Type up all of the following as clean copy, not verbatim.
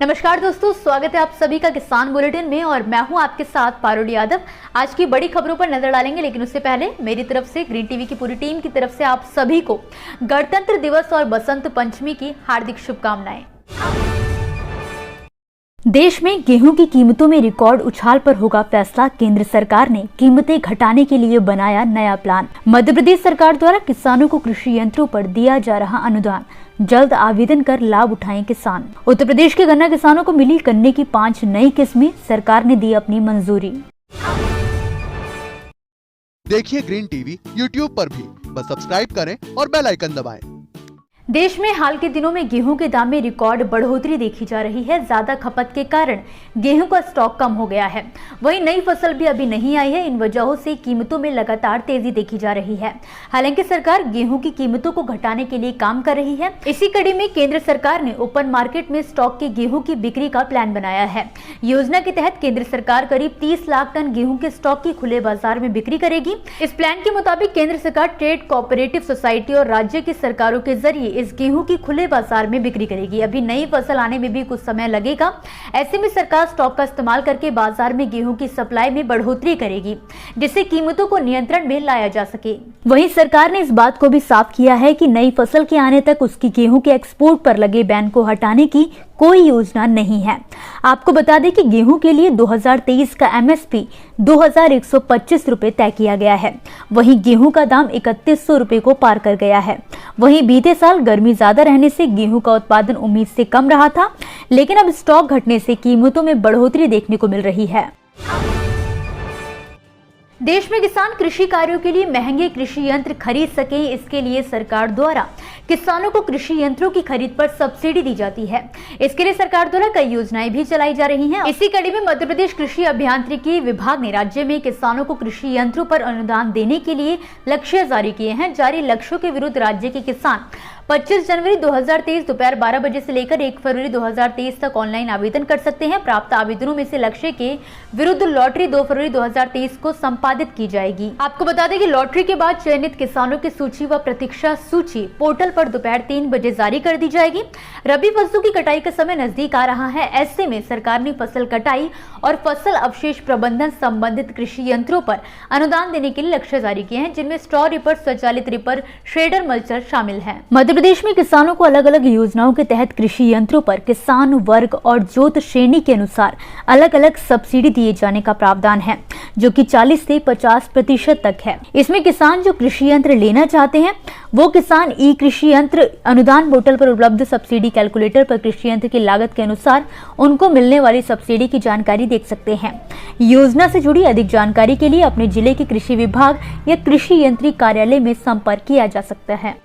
नमस्कार दोस्तों, स्वागत है आप सभी का किसान बुलेटिन में और मैं हूं आपके साथ पारुल यादव। आज की बड़ी खबरों पर नजर डालेंगे, लेकिन उससे पहले मेरी तरफ से ग्रीन टीवी की पूरी टीम की तरफ से आप सभी को गणतंत्र दिवस और बसंत पंचमी की हार्दिक शुभकामनाएं। देश में गेहूं की कीमतों में रिकॉर्ड उछाल पर होगा फैसला। केंद्र सरकार ने कीमतें घटाने के लिए बनाया नया प्लान। मध्य प्रदेश सरकार द्वारा किसानों को कृषि यंत्रों पर दिया जा रहा अनुदान, जल्द आवेदन कर लाभ उठाएं किसान। उत्तर प्रदेश के गन्ना किसानों को मिली गन्ने की 5 नई किस्में, सरकार ने दी अपनी मंजूरी। देखिए ग्रीन टीवी यूट्यूब पर भी, बस सब्सक्राइब करें और बेल आइकन दबाएं। देश में हाल के दिनों में गेहूं के दाम में रिकॉर्ड बढ़ोतरी देखी जा रही है। ज्यादा खपत के कारण गेहूं का स्टॉक कम हो गया है। वहीं नई फसल भी अभी नहीं आई है। इन वजहों से कीमतों में लगातार तेजी देखी जा रही है। हालांकि सरकार गेहूं की कीमतों को घटाने के लिए काम कर रही है। इसी कड़ी में केंद्र सरकार ने ओपन मार्केट में स्टॉक के गेहूं की बिक्री का प्लान बनाया है। योजना के तहत केंद्र सरकार करीब 30 लाख टन गेहूं के स्टॉक की खुले बाजार में बिक्री करेगी। इस प्लान के मुताबिक केंद्र सरकार ट्रेड कोऑपरेटिव सोसाइटी और राज्य की सरकारों के जरिए इस गेहूं की खुले बाजार में बिक्री करेगी। अभी नई फसल आने में भी कुछ समय लगेगा। ऐसे में सरकार स्टॉक का इस्तेमाल करके बाजार में गेहूं की सप्लाई में बढ़ोतरी करेगी, जिससे कीमतों को नियंत्रण में लाया जा सके। वहीं सरकार ने इस बात को भी साफ किया है कि नई फसल के आने तक उसकी गेहूं के एक्सपोर्ट पर लगे बैन को हटाने की कोई योजना नहीं है। आपको बता दें कि गेहूं के लिए 2023 का एमएसपी 2125 रुपए तय किया गया है। वहीं गेहूं का दाम 3100 रुपए को पार कर गया है। वहीं बीते साल गर्मी ज्यादा रहने से गेहूं का उत्पादन उम्मीद से कम रहा था, लेकिन अब स्टॉक घटने से कीमतों में बढ़ोतरी देखने को मिल रही है। देश में किसान कृषि कार्यों के लिए महंगे कृषि यंत्र खरीद सकें, इसके लिए सरकार द्वारा किसानों को कृषि यंत्रों की खरीद पर सब्सिडी दी जाती है। इसके लिए सरकार द्वारा कई योजनाएं भी चलाई जा रही हैं। इसी कड़ी में मध्य प्रदेश कृषि अभियांत्रिकी विभाग ने राज्य में किसानों को कृषि यंत्रों पर अनुदान देने के लिए लक्ष्य जारी किए हैं। जारी लक्ष्यों के विरुद्ध राज्य के किसान 25 जनवरी 2023 दोपहर 12 बजे से लेकर 1 फरवरी 2023 तक ऑनलाइन आवेदन कर सकते हैं। प्राप्त आवेदनों में से लक्ष्य के विरुद्ध लॉटरी 2 फरवरी 2023 को संपादित की जाएगी। आपको बता दें कि लॉटरी के बाद चयनित किसानों की सूची व प्रतीक्षा सूची पोर्टल पर दोपहर 3 बजे जारी कर दी जाएगी। रबी फसलों की कटाई का समय नजदीक आ रहा है। ऐसे में सरकार ने फसल कटाई और फसल अवशेष प्रबंधन संबंधित कृषि यंत्रों पर अनुदान देने के लिए लक्ष्य जारी किए हैं, जिनमें स्ट्रॉ रिपर, स्वचालित रिपर, श्रेडर, मल्चर शामिल है। मध्य प्रदेश में किसानों को अलग अलग योजनाओं के तहत कृषि यंत्रों पर किसान वर्ग और जोत श्रेणी के अनुसार अलग अलग सब्सिडी दिए जाने का प्रावधान है, जो कि 40 से 50% तक है। इसमें किसान जो कृषि यंत्र लेना चाहते हैं वो किसान ई कृषि यंत्र अनुदान पोर्टल पर उपलब्ध सब्सिडी कैलकुलेटर पर कृषि यंत्र की लागत के अनुसार उनको मिलने वाली सब्सिडी की जानकारी देख सकते हैं। योजना से जुड़ी अधिक जानकारी के लिए अपने जिले के कृषि विभाग या कृषि यंत्री कार्यालय में संपर्क किया जा सकता है।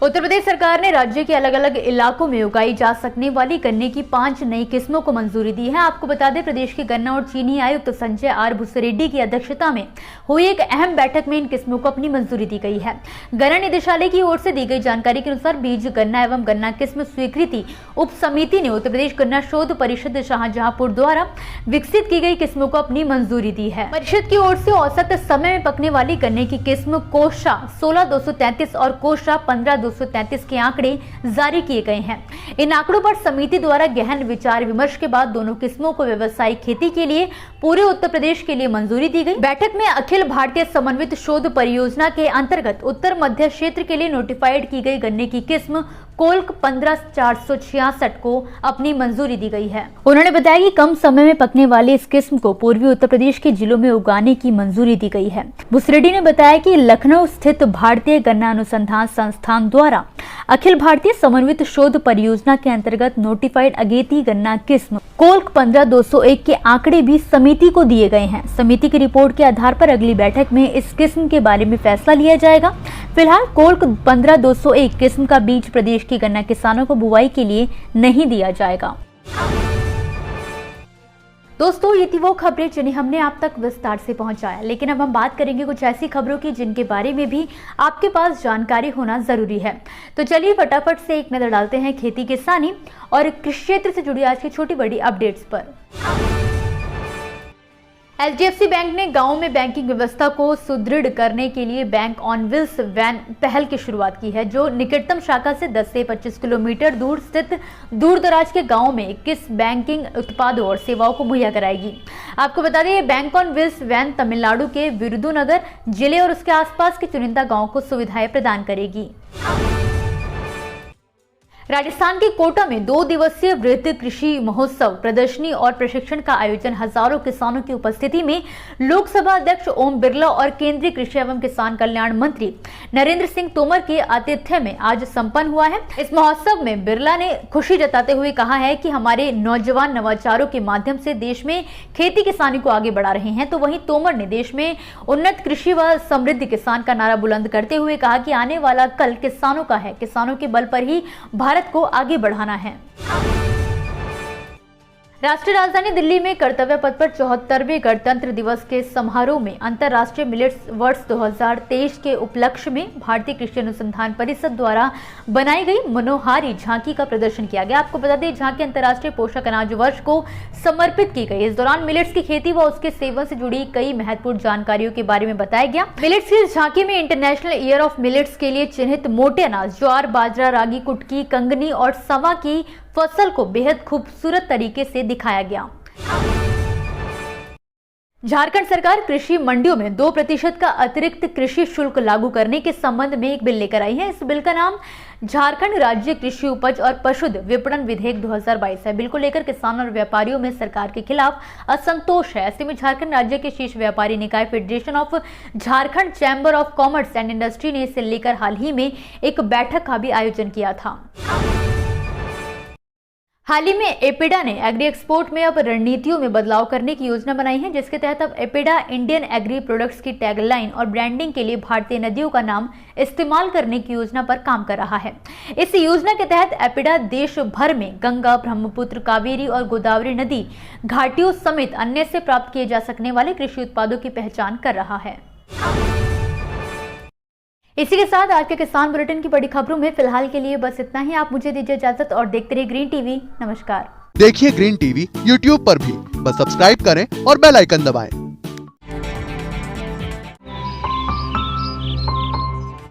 उत्तर प्रदेश सरकार ने राज्य के अलग अलग इलाकों में उगाई जा सकने वाली गन्ने की 5 नई किस्मों को मंजूरी दी है। आपको बता दें, प्रदेश के गन्ना और चीनी आयुक्त संजय आर भुसरेड्डी की अध्यक्षता में हुई एक अहम बैठक में इन किस्मों को अपनी मंजूरी दी गई है। गन्ना निदेशालय की ओर से दी गई जानकारी के अनुसार बीज गन्ना एवं गन्ना किस्म स्वीकृति उप समिति ने उत्तर प्रदेश गन्ना शोध परिषद शाहजहांपुर द्वारा विकसित की गई किस्मों को अपनी मंजूरी दी है। परिषद की ओर से औसत समय में पकने वाली गन्ने की किस्म कोशा 16,233 और कोशा 15,233 के आंकड़े जारी किए गए हैं। इन आंकड़ों पर समिति द्वारा गहन विचार विमर्श के बाद दोनों किस्मों को व्यावसायिक खेती के लिए पूरे उत्तर प्रदेश के लिए मंजूरी दी गई। बैठक में अखिल भारतीय समन्वित शोध परियोजना के अंतर्गत उत्तर मध्य क्षेत्र के लिए नोटिफाइड की गई गन्ने की किस्म कोल्क 15,466 को अपनी मंजूरी दी गई है। उन्होंने बताया कि कम समय में पकने वाली इस किस्म को पूर्वी उत्तर प्रदेश के जिलों में उगाने की मंजूरी दी गई है। भुसरेड्डी ने बताया कि लखनऊ स्थित भारतीय गन्ना अनुसंधान संस्थान द्वारा अखिल भारतीय समन्वित शोध परियोजना के अंतर्गत नोटिफाइड अगेती गन्ना किस्म कोल्क 15,201 के आंकड़े भी समिति को दिए गए हैं। समिति की रिपोर्ट के आधार पर अगली बैठक में इस किस्म के बारे में फैसला लिया जाएगा। फिलहाल कोल्क 15,201 किस्म का बीज प्रदेश के गन्ना किसानों को बुवाई के लिए नहीं दिया जाएगा। दोस्तों, ये थी वो खबरें जिन्हें हमने आप तक विस्तार से पहुंचाया, लेकिन अब हम बात करेंगे कुछ ऐसी खबरों की जिनके बारे में भी आपके पास जानकारी होना जरूरी है। तो चलिए फटाफट से एक नजर डालते हैं खेती किसानी और कृषि क्षेत्र से जुड़ी आज की छोटी बड़ी अपडेट्स पर। एचडीएफसी बैंक ने गांव में बैंकिंग व्यवस्था को सुदृढ़ करने के लिए बैंक ऑन व्हील्स वैन पहल की शुरुआत की है, जो निकटतम शाखा से 10 से 25 किलोमीटर दूर स्थित दूर दराज के गांव में 21 बैंकिंग उत्पादों और सेवाओं को मुहैया कराएगी। आपको बता दें, ये bank on wheels van Tamil Nadu के विरुदुनगर जिले और उसके आसपास के चुनिंदा गाँव को सुविधाएं प्रदान करेगी। राजस्थान के कोटा में 2 दिवसीय वृहद कृषि महोत्सव, प्रदर्शनी और प्रशिक्षण का आयोजन हजारों किसानों की उपस्थिति में लोकसभा अध्यक्ष ओम बिरला और केंद्रीय कृषि एवं किसान कल्याण मंत्री नरेंद्र सिंह तोमर के आतिथ्य में आज संपन्न हुआ है। इस महोत्सव में बिरला ने खुशी जताते हुए कहा है कि हमारे नौजवान नवाचारों के माध्यम से देश में खेती किसानी को आगे बढ़ा रहे हैं। तो वहीं तोमर ने देश में उन्नत कृषि व समृद्ध किसान का नारा बुलंद करते हुए कहा कि आने वाला कल किसानों का है, किसानों के बल पर ही भारत को आगे बढ़ाना है। राष्ट्रीय राजधानी दिल्ली में कर्तव्य पथ पर 74वें गणतंत्र दिवस के समारोह में अंतर्राष्ट्रीय मिलेट्स वर्ष 2023 के उपलक्ष्य में भारतीय कृषि अनुसंधान परिषद द्वारा बनाई गई मनोहारी झांकी का प्रदर्शन किया गया। आपको बता दें, झांकी अंतर्राष्ट्रीय पोषक अनाज वर्ष को समर्पित की गई। इस दौरान मिलेट्स की खेती व उसके सेवन से जुड़ी कई महत्वपूर्ण जानकारियों के बारे में बताया गया। मिलेट्स की झांकी में इंटरनेशनल ईयर ऑफ मिलेट्स के लिए चिन्हित मोटे अनाज ज्वार, बाजरा, रागी, कुटकी, कंगनी और सवा की फसल को बेहद खूबसूरत तरीके से दिखाया गया। झारखंड सरकार कृषि मंडियों में 2% का अतिरिक्त कृषि शुल्क लागू करने के संबंध में एक बिल लेकर आई है। इस बिल का नाम झारखंड राज्य कृषि उपज और पशुध विपणन विधेयक 2022 है। बिल को लेकर किसानों और व्यापारियों में सरकार के खिलाफ असंतोष है। ऐसे में झारखंड राज्य के शीर्ष व्यापारी निकाय federation of Jharkhand chamber of commerce and industry ने इसे लेकर हाल ही में एक बैठक का भी आयोजन किया था। हाल ही में एपेडा ने एग्री एक्सपोर्ट में अब रणनीतियों में बदलाव करने की योजना बनाई है, जिसके तहत अब एपेडा इंडियन एग्री प्रोडक्ट्स की टैगलाइन और ब्रांडिंग के लिए भारतीय नदियों का नाम इस्तेमाल करने की योजना पर काम कर रहा है। इस योजना के तहत एपेडा देश भर में गंगा, ब्रह्मपुत्र, कावेरी और गोदावरी नदी घाटियों समेत अन्य से प्राप्त किए जा सकने वाले कृषि उत्पादों की पहचान कर रहा है। इसी के साथ आज के किसान बुलेटिन की बड़ी खबरों में फिलहाल के लिए बस इतना ही। आप मुझे दीजिए इजाजत और देखते रहिए ग्रीन टीवी। नमस्कार। देखिए ग्रीन टीवी YouTube पर भी, बस सब्सक्राइब करें और बेल आइकन दबाएं।